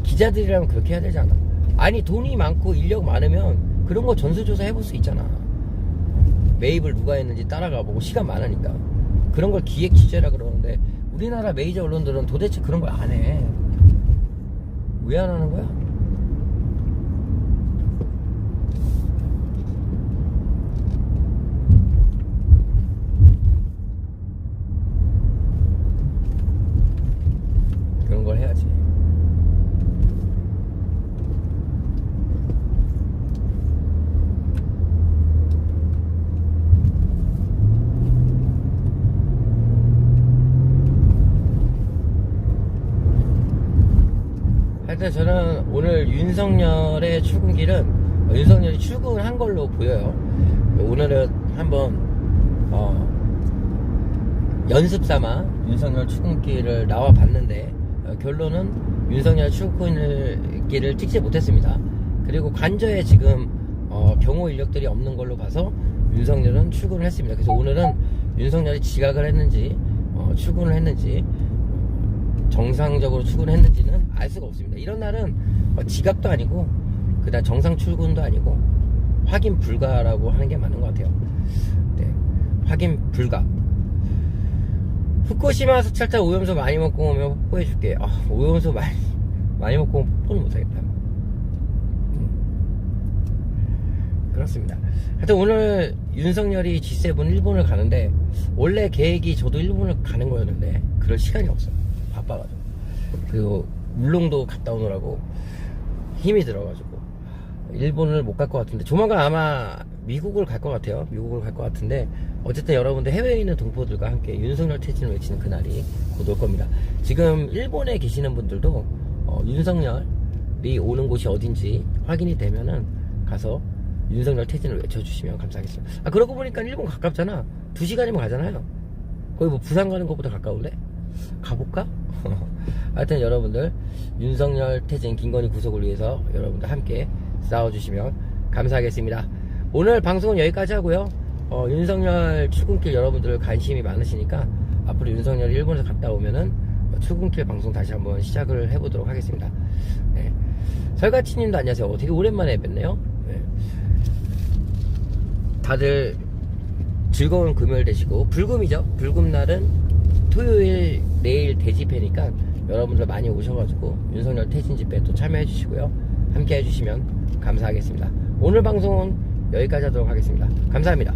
기자들이라면 그렇게 해야 되지 않아? 아니, 돈이 많고 인력 많으면 그런 거 전수조사 해볼 수 있잖아. 매입을 누가 했는지 따라가보고, 시간 많으니까. 그런 걸 기획 취재라 그러는데 우리나라 메이저 언론들은 도대체 그런 걸 안 해. 왜 안 하는 거야? 그런 걸 해야지. 하여튼 저는 오늘 윤석열의 출근길은 윤석열이 출근한 걸로 보여요. 오늘은 한번 연습 삼아 윤석열 출근길을 나와 봤는데 결론은 윤석열 출근길을 찍지 못했습니다. 그리고 관저에 지금 경호 인력들이 없는 걸로 봐서 윤석열은 출근을 했습니다. 그래서 오늘은 윤석열이 지각을 했는지 출근을 했는지 정상적으로 출근했는지는 알 수가 없습니다. 이런 날은 지각도 아니고 그다음 정상 출근도 아니고 확인 불가라고 하는 게 맞는 것 같아요. 네, 확인 불가. 후쿠시마 수찰차 오염수 많이 먹고 오면 뽀뽀해줄게. 오염수 많이 먹고 오면 뽀뽀는 못하겠다. 그렇습니다. 하여튼 오늘 윤석열이 G7 일본을 가는데 원래 계획이 저도 일본을 가는 거였는데 그럴 시간이 없어요. 바빠가지고. 그리고 울릉도 갔다 오느라고 힘이 들어가지고 일본을 못 갈 것 같은데 조만간 아마 미국을 갈 것 같아요. 미국을 갈 것 같은데 어쨌든 여러분들 해외에 있는 동포들과 함께 윤석열 퇴진을 외치는 그날이 곧 올 겁니다. 지금 일본에 계시는 분들도 윤석열이 오는 곳이 어딘지 확인이 되면은 가서 윤석열 퇴진을 외쳐주시면 감사하겠습니다. 그러고 보니까 일본 가깝잖아. 2시간이면 가잖아요. 거의 뭐 부산 가는 것보다 가까운데 가볼까? 하여튼 여러분들 윤석열 퇴진 김건희 구속을 위해서 여러분들 함께 싸워주시면 감사하겠습니다. 오늘 방송은 여기까지 하고요. 윤석열 출근길 여러분들 관심이 많으시니까 앞으로 윤석열이 일본에서 갔다 오면은 출근길 방송 다시 한번 시작을 해보도록 하겠습니다. 네. 설가치님도 안녕하세요. 되게 오랜만에 뵙네요. 네. 다들 즐거운 금요일 되시고 불금이죠. 불금날은 토요일 내일 대집회니까 여러분들 많이 오셔가지고 윤석열 퇴진 집회 또 참여해 주시고요. 함께 해주시면 감사하겠습니다. 오늘 방송은 여기까지 하도록 하겠습니다. 감사합니다.